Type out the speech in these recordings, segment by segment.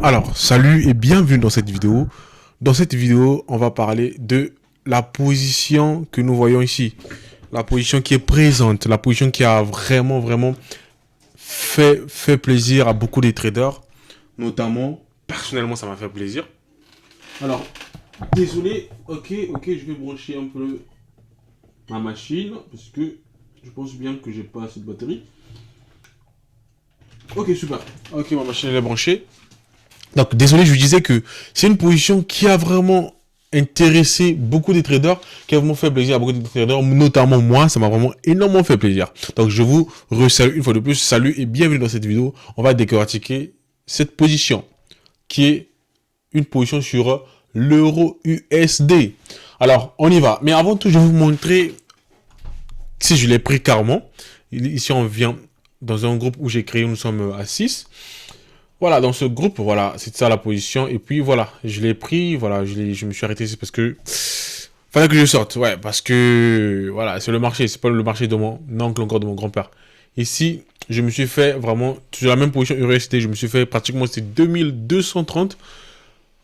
Alors, salut et bienvenue dans cette vidéo. Dans cette vidéo, on va parler de la position que nous voyons ici. La position qui est présente, la position qui a vraiment fait plaisir à beaucoup de traders. Notamment, personnellement, ça m'a fait plaisir. Alors, désolé, ok, je vais brancher un peu ma machine parce que je pense bien que j'ai pas assez de batterie. Ok, super. Ok, ma machine elle est branchée. Donc, désolé, je vous disais que c'est une position qui a vraiment intéressé beaucoup de traders, qui a vraiment fait plaisir à beaucoup de traders, notamment moi, ça m'a vraiment énormément fait plaisir. Donc, je vous resalue une fois de plus, salut et bienvenue dans cette vidéo. On va décortiquer cette position, qui est une position sur l'euro USD. Alors, on y va. Mais avant tout, je vais vous montrer si je l'ai pris carrément. Ici, on vient dans un groupe où j'ai créé, nous sommes à 6. Voilà, dans ce groupe, voilà, c'est ça la position. Et puis voilà, je l'ai pris, voilà, je me suis arrêté ici parce que fallait que je sorte, ouais, parce que voilà, c'est le marché, c'est pas le marché de mon oncle, encore de mon grand-père. Ici, je me suis fait vraiment, sur la même position USD, je me suis fait pratiquement, c'était 2230.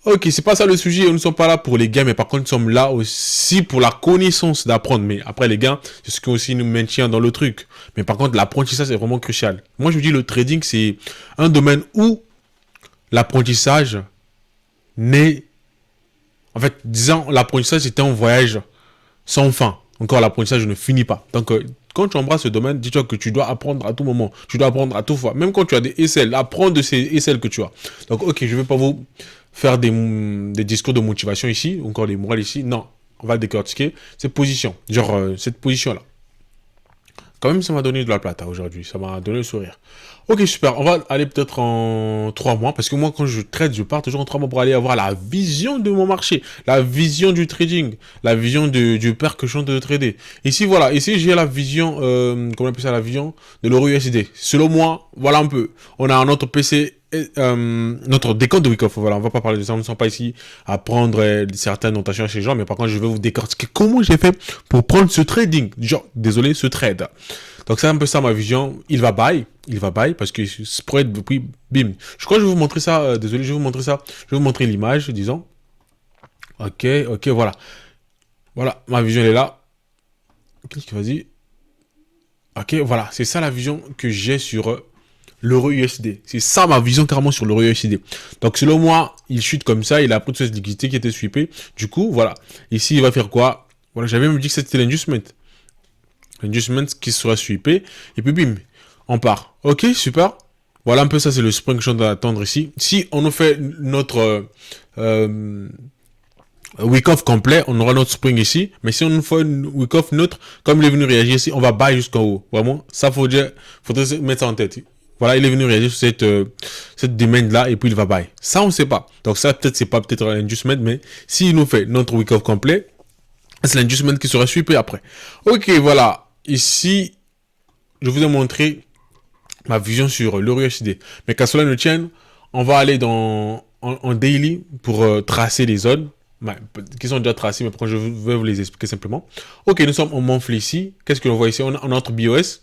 Ok, c'est pas ça le sujet, nous ne sommes pas là pour les gains, mais par contre, nous sommes là aussi pour la connaissance d'apprendre. Mais après, les gains, c'est ce qui aussi nous maintient dans le truc. Mais par contre, l'apprentissage, c'est vraiment crucial. Moi, je vous dis, le trading, c'est un domaine où l'apprentissage n'est... En fait, disons, l'apprentissage, c'était un voyage sans fin. Encore, l'apprentissage ne finit pas. Donc, quand tu embrasses ce domaine, dis-toi que tu dois apprendre à tout moment. Tu dois apprendre à tout fois. Même quand tu as des SL, apprends de ces SL que tu as. Donc, ok, je ne vais pas vous faire des discours de motivation ici, encore des morales ici. Non, on va décortiquer cette position. Genre, cette position-là. Quand même, ça m'a donné de la plata aujourd'hui. Ça m'a donné le sourire. Ok, super. On va aller peut-être en 3 mois. Parce que moi, quand je trade, je pars toujours en 3 mois pour aller avoir la vision de mon marché. La vision du trading. La vision du père que je suis en train de trader. Ici, voilà. Ici, j'ai la vision, comment on appelle ça, la vision de l'euro USD. Selon moi, voilà un peu. On a notre PC, notre décompte de Wyckoff. Voilà, on va pas parler de ça. On ne sont pas ici à prendre certaines notations chez les gens. Mais par contre, je vais vous décortiquer comment j'ai fait pour prendre ce trading. Genre, désolé, ce trade. Donc c'est un peu ça ma vision. Il va buy parce que spread depuis bim. Je crois que je vais vous montrer ça. Désolé, je vais vous montrer ça. Je vais vous montrer l'image, disons. Ok, voilà. Voilà, ma vision elle est là. Qu'est-ce que vas-y. Ok, voilà, c'est ça la vision que j'ai sur l'euro USD. C'est ça ma vision carrément sur l'euro USD. Donc selon moi, il chute comme ça, il a pris de cette liquidité qui était sweepée. Du coup, voilà. Ici, il va faire quoi? Voilà, j'avais même dit que c'était l'adjustment. Adjustment qui sera sweepé. Et puis bim, on part. Ok, super. Voilà un peu ça, c'est le spring que je suis en train d'attendre ici. Si on nous fait notre week off complet, on aura notre spring ici. Mais si on nous fait une week off neutre, comme il est venu réagir ici, on va buy jusqu'en haut. Vraiment, ça faudrait mettre ça en tête. Voilà, il est venu réagir sur cette demande là et puis il va buy. Ça, on ne sait pas. Donc ça, peut-être c'est pas peut-être un adjustment, mais s'il nous fait notre week off complet, c'est l'adjustment qui sera sweepé après. Ok, voilà. Ici, je vous ai montré ma vision sur l'euro USD. Mais qu'à cela ne tienne, on va aller en daily pour tracer les zones qui sont déjà tracées, mais pourquoi je vais vous les expliquer simplement. Ok, nous sommes en monthly ici. Qu'est-ce que l'on voit ici? On a notre BOS.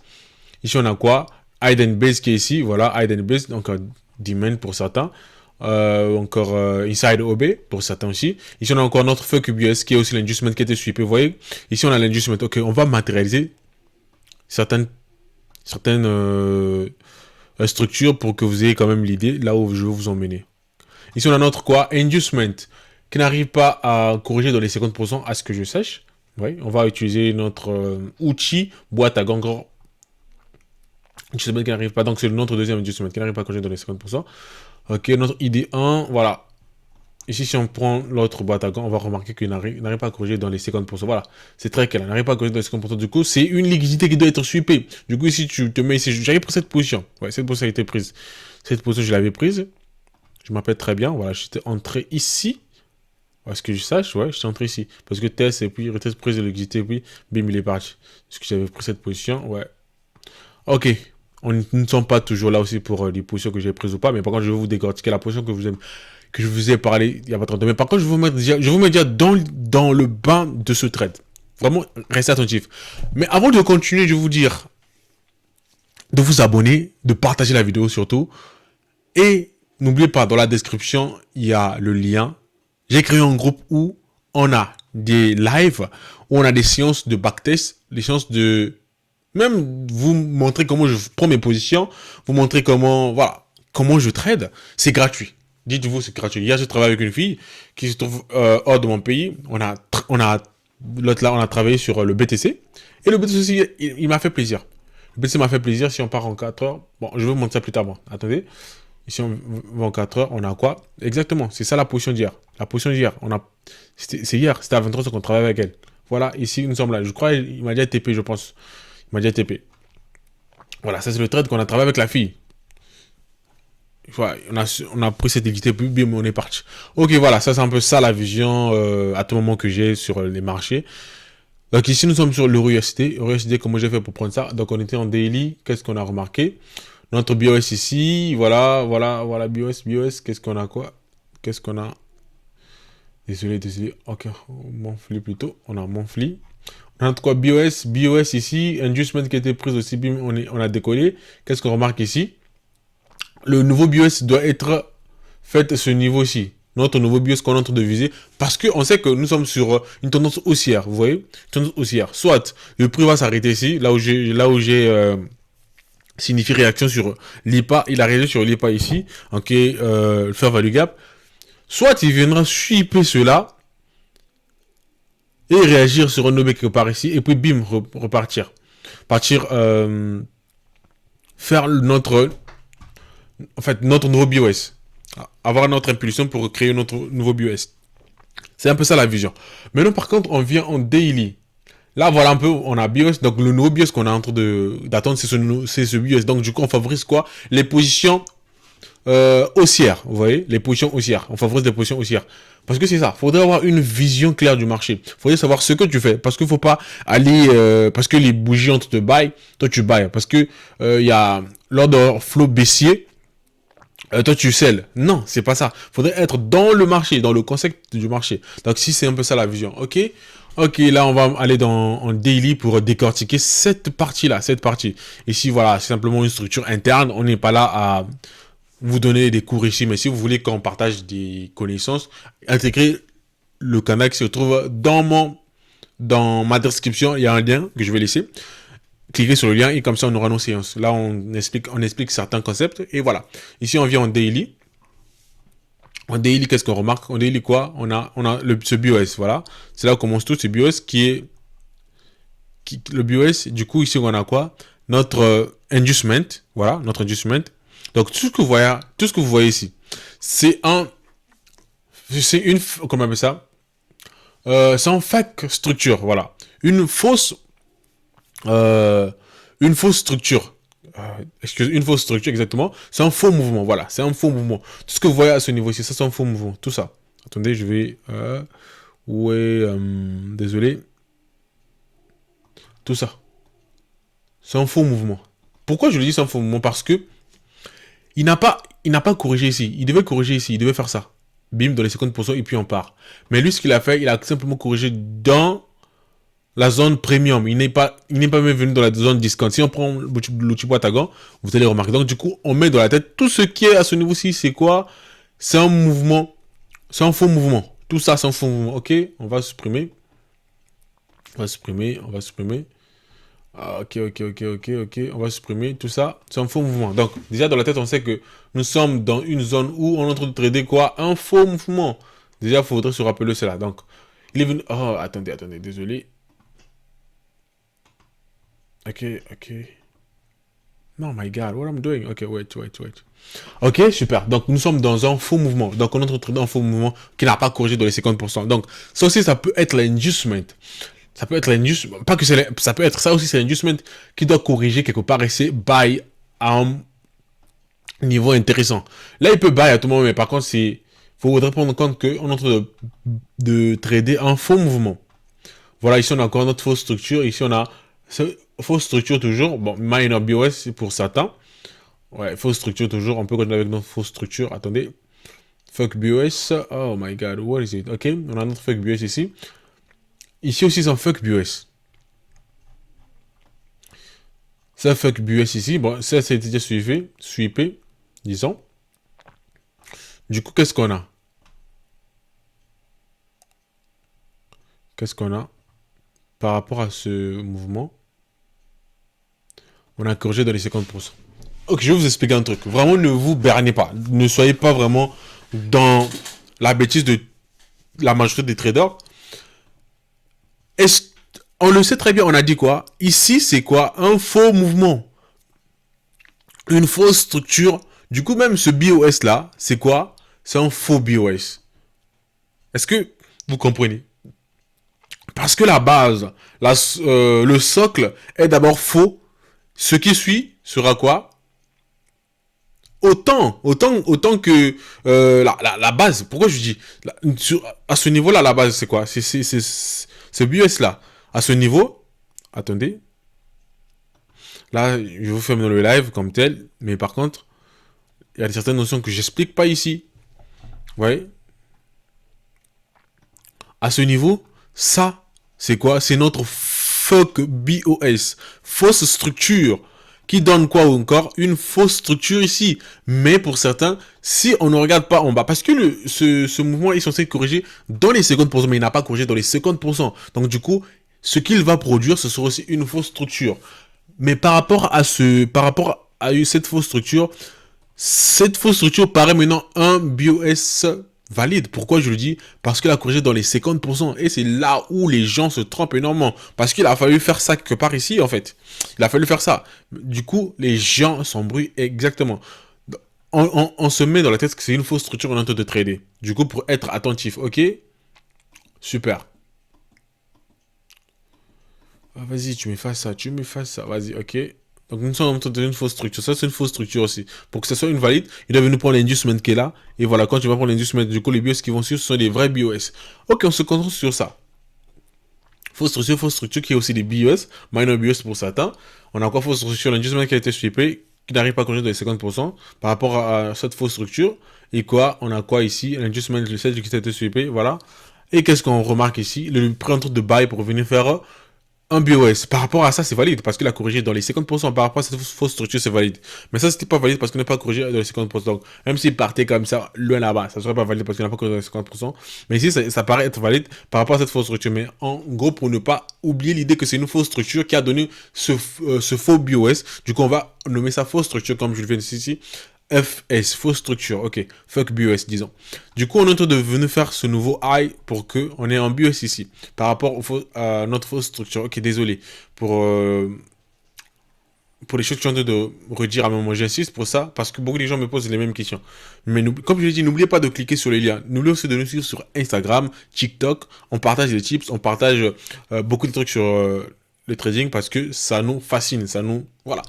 Ici, on a quoi? Hidden Base qui est ici. Voilà, Hidden Base, donc demand pour certains. Encore Inside OB pour certains aussi. Ici, on a encore notre Fuck BOS qui est aussi l'adjustment qui était sweepé. Vous voyez? Ici, on a l'adjustment. Ok, on va matérialiser certaines structures pour que vous ayez quand même l'idée là où je veux vous emmener. Ici, on a notre quoi? Inducement qui n'arrive pas à corriger dans les 50% à ce que je sache. Oui, on va utiliser notre outil boîte à gants. Inducement qui n'arrive pas. Donc, c'est notre deuxième inducement qui n'arrive pas à corriger dans les 50%. Ok, notre ID1, voilà. Ici, si on prend l'autre boîte à gants, on va remarquer qu'il n'arrive pas à corriger dans les 50%. Voilà, c'est très clair. Il n'arrive pas à corriger dans les 50%. Du coup, c'est une liquidité qui doit être sweepée. Du coup, ici, tu te mets ici. J'arrive pour cette position. Ouais, cette position a été prise. Cette position, je l'avais prise. Je m'appelle très bien. Voilà, j'étais entré ici. Est-ce que je sache? Ouais, j'étais entré ici. Parce que test, et puis retest prise de liquidité, puis bim, il est parti. Est-ce que j'avais pris cette position? Ouais. Ok. Nous ne sommes pas toujours là aussi pour les positions que j'ai prises ou pas. Mais par contre, je vais vous décortiquer la position que je vous ai parlé il y a pas 30 ans. Mais par contre, je vais vous mettre dans le bain de ce trade. Vraiment, restez attentif. Mais avant de continuer, je vais vous dire de vous abonner, de partager la vidéo surtout, et n'oubliez pas, dans la description, il y a le lien. J'ai créé un groupe où on a des lives, où on a des séances de backtest, des séances de... Même vous montrer comment je prends mes positions, vous montrer comment, voilà, comment je trade. C'est gratuit. Dites-vous, c'est gratuit. Hier, j'ai travaillé avec une fille qui se trouve hors de mon pays. L'autre là, on a travaillé sur le BTC. Et le BTC aussi, il m'a fait plaisir. Le BTC m'a fait plaisir si on part en 4 heures. Bon, je vais vous montrer ça plus tard. Bon, attendez. Ici, on va en 4 heures. On a quoi? Exactement. C'est ça la position d'hier. La position d'hier. C'est hier. C'était à 23 heures qu'on travaillait avec elle. Voilà. Ici, nous sommes là. Je crois qu'il m'a déjà TP, je pense. Il m'a déjà TP. Voilà. Ça, c'est le trade qu'on a travaillé avec la fille. Voilà, on a pris cette équité, puis bim, on est parti. Ok, voilà, ça c'est un peu ça la vision à tout moment que j'ai sur les marchés. Donc ici, nous sommes sur l'EURUSD. EURUSD, comment j'ai fait pour prendre ça? Donc on était en daily, qu'est-ce qu'on a remarqué? Notre BOS ici, voilà, BOS, qu'est-ce qu'on a quoi? Qu'est-ce qu'on a? Désolé, ok, monthly plutôt, on a monthly. On a quoi? BOS ici, inducement qui a été prise aussi, bim, on a décollé. Qu'est-ce qu'on remarque ici? Le nouveau BIOS doit être fait à ce niveau-ci. Notre nouveau BIOS qu'on est en train de viser. Parce qu'on sait que nous sommes sur une tendance haussière. Vous voyez? Une tendance haussière. Soit le prix va s'arrêter ici. Là où j'ai signifié réaction sur l'IPA. Il a réagi sur l'IPA ici. Ok. Le fair value gap. Soit il viendra sweeper cela. Et réagir sur un OB quelque part ici. Et puis bim, repartir. Faire notre nouveau BOS. Avoir notre impulsion pour créer notre nouveau BOS. C'est un peu ça la vision. Maintenant, par contre, on vient en daily. Là, voilà un peu, on a BIOS. Donc, le nouveau BIOS qu'on est en train d'attendre, c'est ce BIOS. Donc, du coup, on favorise quoi? Les positions haussières. Vous voyez? Les positions haussières. On favorise les positions haussières. Parce que c'est ça. Faudrait avoir une vision claire du marché. Faudrait savoir ce que tu fais. Parce qu'il faut pas aller... parce que les bougies ont te buy, toi tu buy. Parce que il y a l'ordre flow baissier. Toi tu sell. Non, c'est pas ça. Faudrait être dans le marché, dans le concept du marché. Donc si c'est un peu ça la vision, ok. Ok, là on va aller en daily pour décortiquer cette partie-là, cette partie. Ici voilà, c'est simplement une structure interne. On n'est pas là à vous donner des cours ici, mais si vous voulez qu'on partage des connaissances, intégrez le canal qui se trouve dans ma description. Il y a un lien que je vais laisser. Cliquez sur le lien et comme ça on aura nos séances. Là on explique certains concepts et voilà. Ici on vient en daily. En daily, qu'est-ce qu'on remarque? En daily quoi? On a ce BOS, voilà. C'est là où commence tout, ce BOS le BOS, du coup ici on a quoi? Notre inducement, voilà, notre inducement. Donc tout ce que vous voyez ici, comment on appelle ça? C'est en fake structure, voilà. Une fausse structure. Une fausse structure, exactement. C'est un faux mouvement, voilà. C'est un faux mouvement. Tout ce que vous voyez à ce niveau-ci, ça c'est un faux mouvement. Tout ça. Attendez, je vais... désolé. Tout ça. C'est un faux mouvement. Pourquoi je le dis c'est un faux mouvement? Parce que il n'a pas corrigé ici. Il devait corriger ici. Il devait faire ça. Bim, dans les 50% et puis on part. Mais lui, ce qu'il a fait, il a simplement corrigé dans la zone premium. Il n'est pas même venu dans la zone discount. Si on prend l'outil Boitagan, vous allez remarquer. Donc, du coup, on met dans la tête tout ce qui est à ce niveau-ci. C'est quoi? C'est un mouvement. C'est un faux mouvement. Tout ça, c'est un faux mouvement. Ok, on va supprimer. On va supprimer. Ah, ok. On va supprimer tout ça. C'est un faux mouvement. Donc, déjà, dans la tête, on sait que nous sommes dans une zone où on est en train de trader quoi? Un faux mouvement. Déjà, il faudrait se rappeler cela. Donc, il est venu... Oh, attendez, désolé. Ok. No, my God, what I'm doing? Ok, wait. Ok, super. Donc, nous sommes dans un faux mouvement. Donc, on est en train de trader un faux mouvement qui n'a pas corrigé dans les 50%. Donc, ça aussi, ça peut être l'inducement. Ça peut être l'inducement. Pas que ça peut être ça aussi, c'est l'inducement qui doit corriger quelque part et c'est buy à un niveau intéressant. Là, il peut buy à tout moment, mais par contre, faudrait prendre en compte qu'on est en train de trader un faux mouvement. Voilà, ici, on a encore notre fausse structure. Ici, on a fausse structure toujours. Bon, minor BOS pour Satan. Ouais, fausse structure toujours. On peut continuer avec notre fausse structure. Attendez. Fuck BOS. Oh my God, what is it? Ok, on a notre fuck BOS ici. Ici aussi, c'est un fuck BOS. C'est un fuck BOS ici. Bon, ça, c'est déjà sweepé, disons. Du coup, qu'est-ce qu'on a? Qu'est-ce qu'on a par rapport à ce mouvement? On a corrigé dans les 50%. Ok, je vais vous expliquer un truc. Vraiment, ne vous bernez pas. Ne soyez pas vraiment dans la bêtise de la majorité des traders. Est-ce, on le sait très bien, on a dit quoi? Ici, c'est quoi? Un faux mouvement. Une fausse structure. Du coup, même ce BOS là, c'est quoi? C'est un faux BOS. Est-ce que vous comprenez? Parce que la base, le socle est d'abord faux. Ce qui suit sera quoi? Autant que la base. Pourquoi je dis à ce niveau-là, la base, c'est quoi? C'est ce BUS-là. À ce niveau, attendez. Là, je vous fais dans le live comme tel. Mais par contre, il y a certaines notions que j'explique pas ici. Vous voyez? À ce niveau, ça, c'est quoi? C'est notre fuck BOS. Fausse structure. Qui donne quoi encore? Une fausse structure ici. Mais pour certains, si on ne regarde pas en bas, parce que ce mouvement est censé corriger dans les 50%, mais il n'a pas corrigé dans les 50%. Donc du coup, ce qu'il va produire, ce sera aussi une fausse structure. Mais par rapport à cette fausse structure paraît maintenant un BOS valide. Pourquoi je le dis? Parce qu'il a corrigé dans les 50%. Et c'est là où les gens se trompent énormément. Parce qu'il a fallu faire ça quelque part ici, en fait. Il a fallu faire ça. Du coup, les gens s'embrouillent exactement. On se met dans la tête que c'est une fausse structure en train de trader. Du coup, pour être attentif, ok? Super. Ah, vas-y, tu m'effaces ça, vas-y, ok. Donc nous sommes en train de une fausse structure. Ça, c'est une fausse structure aussi. Pour que ça soit une valide, il doit venir prendre l'inducement qui est là. Et voilà, quand tu vas prendre l'inducement, du coup, les BIOS qui vont suivre, ce sont des vrais BIOS. Ok, on se concentre sur ça. Fausse structure qui est aussi des BIOS, minor BIOS pour certains. On a encore fausse structure, l'inducement qui a été sweepé, qui n'arrive pas à corriger dans les 50% par rapport à cette fausse structure. Et quoi? On a quoi ici? L'inducement, le 7 qui a été sweepé, voilà. Et qu'est-ce qu'on remarque ici? Le prix en train de buy pour venir faire un BOS. Par rapport à ça, c'est valide parce qu'il a corrigé dans les 50%. Par rapport à cette fausse structure, c'est valide. Mais ça, c'était pas valide parce qu'il n'a pas corrigé dans les 50%. Donc, même s'il partait comme ça, loin là-bas, ça serait pas valide parce qu'il n'a pas corrigé dans les 50%. Mais ici, ça paraît être valide par rapport à cette fausse structure. Mais en gros, pour ne pas oublier l'idée que c'est une fausse structure qui a donné ce faux BOS, du coup, on va nommer ça fausse structure comme je le viens ici. FS, fausse structure, ok, fuck BOS, disons. Du coup, on est en train de venir faire ce nouveau high pour que on ait un BOS ici, par rapport à notre fausse structure. Ok, désolé pour les choses que je suis en train de redire à un moment. J'insiste pour ça, parce que beaucoup de gens me posent les mêmes questions. Mais comme je l'ai dit, n'oubliez pas de cliquer sur les liens. N'oubliez aussi de nous suivre sur Instagram, TikTok. On partage des tips, on partage beaucoup de trucs sur le trading parce que ça nous fascine, ça nous... Voilà.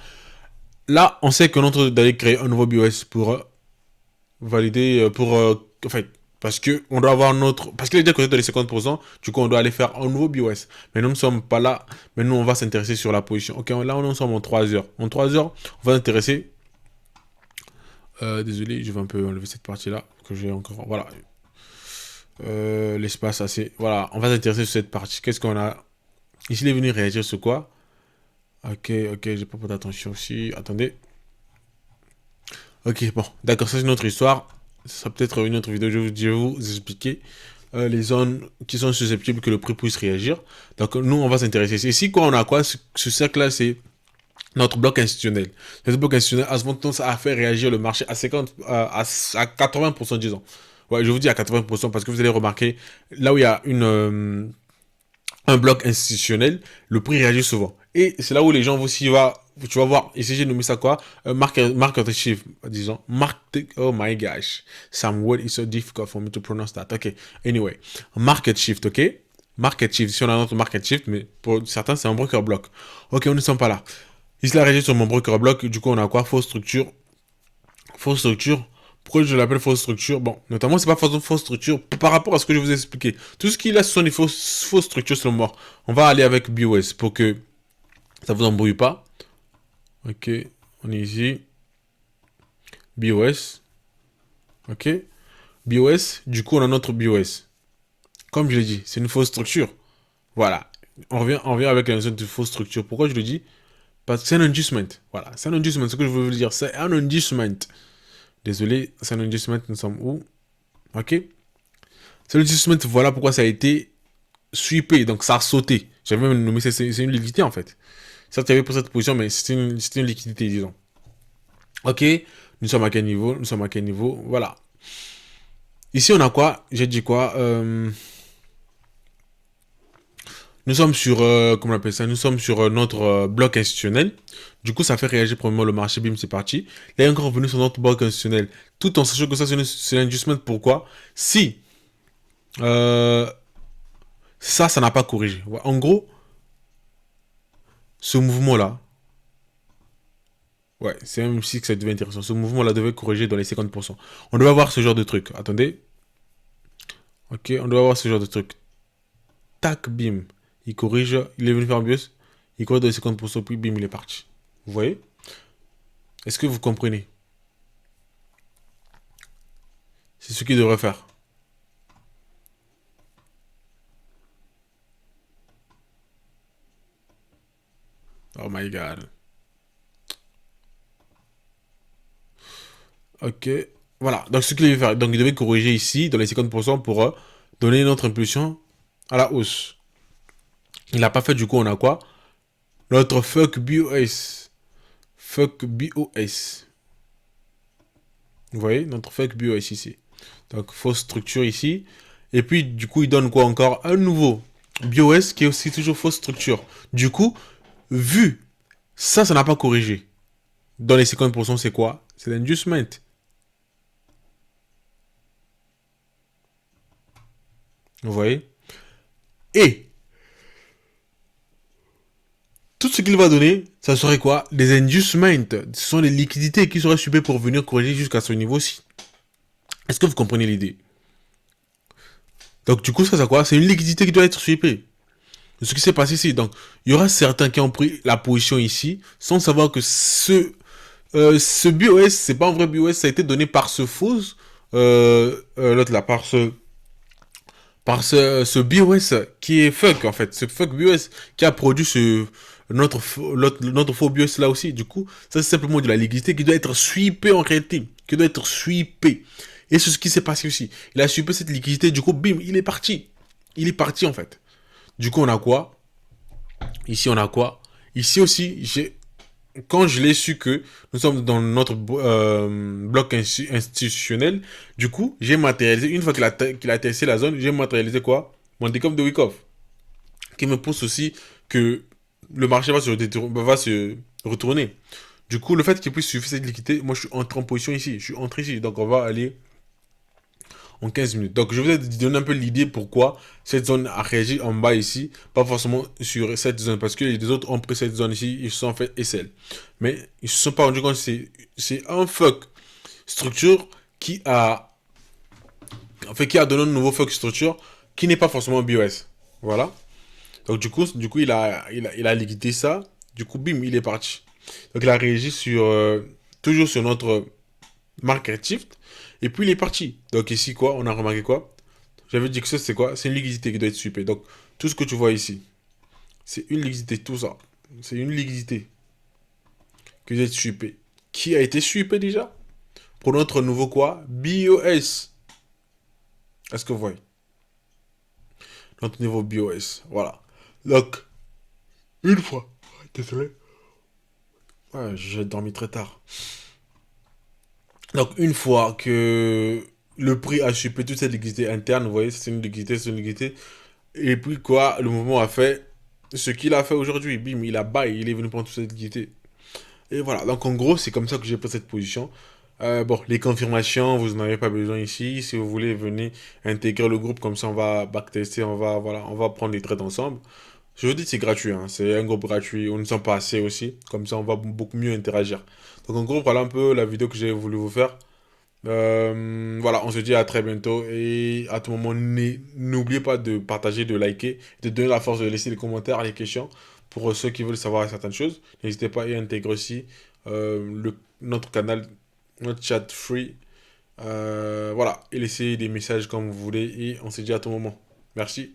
Là, on sait qu'on est en train d'aller créer un nouveau BOS pour valider, en fait, parce que on doit avoir notre, parce qu'il est déjà connecté dans les 50%, du coup, on doit aller faire un nouveau BOS. Mais nous ne sommes pas là, mais nous, on va s'intéresser sur la position. Ok, là, on en sommes en 3 heures. En 3 heures, on va s'intéresser, désolé, je vais un peu enlever cette partie-là, que j'ai encore, voilà, l'espace assez, voilà, on va s'intéresser sur cette partie. Qu'est-ce qu'on a? Ici, il est venu réagir sur quoi? Ok, j'ai pas porté attention aussi, attendez. Ok, bon, d'accord, ça c'est une autre histoire. Ça sera peut-être une autre vidéo, je vais vous expliquer les zones qui sont susceptibles que le prix puisse réagir. Donc nous, on va s'intéresser. Ici, quoi, on a quoi? Ce cercle-là, c'est notre bloc institutionnel. Ce bloc institutionnel a souvent tendance à faire réagir le marché à 50, à 80%, disons. Ouais, je vous dis à 80% parce que vous allez remarquer, là où il y a un bloc institutionnel, le prix réagit souvent. Et c'est là où les gens vont aussi tu vas voir, ici j'ai nommé ça quoi, market shift, disons, oh my gosh, some word is so difficult for me to pronounce that, ok, anyway, market shift, ok, market shift, si on a notre market shift, mais pour certains c'est un broker block, ok, on ne sommes pas là, ici la réagit sur mon broker block, du coup on a quoi, fausse structure, pourquoi je l'appelle fausse structure? Bon, notamment, c'est pas fausse structure par rapport à ce que je vous ai expliqué. Tout ce qui là, ce sont des fausses structures selon moi. On va aller avec BOS pour que ça vous embrouille pas. Ok, on est ici. BOS. Ok. BOS, du coup, on a notre BOS. Comme je l'ai dit, c'est une fausse structure. Voilà. On revient avec la notion de fausse structure. Pourquoi je le dis? Parce que c'est un inducement. Voilà, c'est un inducement. Ce que je veux vous dire, c'est un inducement. Désolé, c'est un adjustment, nous sommes où? Ok. C'est l'adjustment, voilà pourquoi ça a été sweepé, donc ça a sauté. J'avais même nommé ça, c'est une liquidité en fait. Ça, tu avais pour cette position, mais c'était une liquidité, disons. Ok, nous sommes à quel niveau? Nous sommes à quel niveau? Voilà. Ici, on a quoi? J'ai dit quoi? Nous sommes sur, comment on appelle ça? Nous sommes sur notre bloc institutionnel. Du coup, ça fait réagir probablement le marché. Bim, c'est parti. Là, il est encore revenu sur notre bloc institutionnel. Tout en sachant que ça, c'est un adjustment. Pourquoi? Si euh, ça n'a pas corrigé. Ouais, en gros, ce mouvement-là, ouais, c'est même si que ça devait intéressant. Ce mouvement-là devait corriger dans les 50%. On doit avoir ce genre de truc. Attendez. Ok, on doit avoir ce genre de truc. Tac, bim. Il corrige. Il est venu faire un bios. Il corrige dans les 50%, puis bim, il est parti. Vous voyez? Est-ce que vous comprenez? C'est ce qu'il devrait faire. Oh my god. Ok. Voilà. Donc, ce qu'il devait faire. Donc, il devait corriger ici, dans les 50% pour donner notre impulsion à la hausse. Il n'a pas fait, du coup, on a quoi? Notre fuck BOS. Fuck BOS. Vous voyez? Notre fuck BOS ici. Donc, fausse structure ici. Et puis, du coup, il donne quoi encore? Un nouveau BOS qui est aussi toujours fausse structure. Du coup, vu ça, ça n'a pas corrigé. Dans les 50%, c'est quoi? C'est l'inducement. Vous voyez? Et tout ce qu'il va donner, ça serait quoi? Des inducements. Ce sont des liquidités qui seraient super pour venir corriger jusqu'à ce niveau-ci. Est-ce que vous comprenez l'idée? Donc, du coup, ça, c'est quoi? C'est une liquidité qui doit être sweepée. Ce qui s'est passé ici. Donc, il y aura certains qui ont pris la position ici sans savoir que ce BOS, c'est pas un vrai BOS, ça a été donné par ce faux, l'autre là, par ce BOS qui est fuck en fait, ce fuck BOS qui a produit notre faux BOS là aussi. Du coup, ça c'est simplement de la liquidité qui doit être sweepée en réalité, qui doit être sweepée. Et c'est ce qui s'est passé aussi. Il a sweepé cette liquidité, du coup, bim, il est parti. Il est parti en fait. Du coup, on a quoi? Ici, on a quoi? Ici aussi, quand je l'ai su que nous sommes dans notre bloc institutionnel, du coup, j'ai matérialisé, une fois qu'il a testé la zone, j'ai matérialisé quoi? Mon décompte de Wyckoff, qui me pousse aussi que le marché va se retourner. Du coup, le fait qu'il puisse suivre cette liquidité, moi je suis entré en position ici, je suis entré ici, donc on va aller en 15 minutes. Donc je vais vous donner un peu l'idée pourquoi cette zone a réagi en bas ici, pas forcément sur cette zone, parce que les autres ont pris cette zone ici, ils se sont fait SL. Mais ils se sont pas rendus compte que c'est un fuck structure qui a donné une nouveau fuck structure qui n'est pas forcément BOS. Voilà. Donc du coup il a liquidé ça. Du coup, bim, il est parti. Donc il a réagi toujours sur notre marque active. Et puis il est parti. Donc ici, quoi, on a remarqué quoi? J'avais dit que ça, c'est quoi? C'est une liquidité qui doit être sweepée. Donc tout ce que tu vois ici, c'est une liquidité, tout ça. C'est une liquidité qui doit être sweepée. Qui a été sweepée déjà? Pour notre nouveau quoi? BOS. Est-ce que vous voyez? Notre nouveau BOS. Voilà. Donc, une fois. Désolé. Ouais, j'ai dormi très tard. Donc, une fois que le prix a chupé toute cette liquidité interne, vous voyez, c'est une liquidité, c'est une liquidité. Et puis quoi, le mouvement a fait ce qu'il a fait aujourd'hui. Bim, il a bail, il est venu prendre toute cette liquidité. Et voilà, donc en gros, c'est comme ça que j'ai pris cette position. Bon, les confirmations, vous n'en avez pas besoin ici. Si vous voulez, venez intégrer le groupe, comme ça on va backtester, on va prendre les trades ensemble. Je vous dis, c'est gratuit, hein, c'est un groupe gratuit, on ne sent pas assez aussi, comme ça on va beaucoup mieux interagir. Donc en gros, voilà un peu la vidéo que j'ai voulu vous faire. Voilà, on se dit à très bientôt et à tout moment, n'oubliez pas de partager, de liker, de donner la force de laisser les commentaires, les questions pour ceux qui veulent savoir certaines choses. N'hésitez pas à intégrer aussi notre canal, notre chat free. Voilà, et laissez des messages comme vous voulez et on se dit à tout moment. Merci.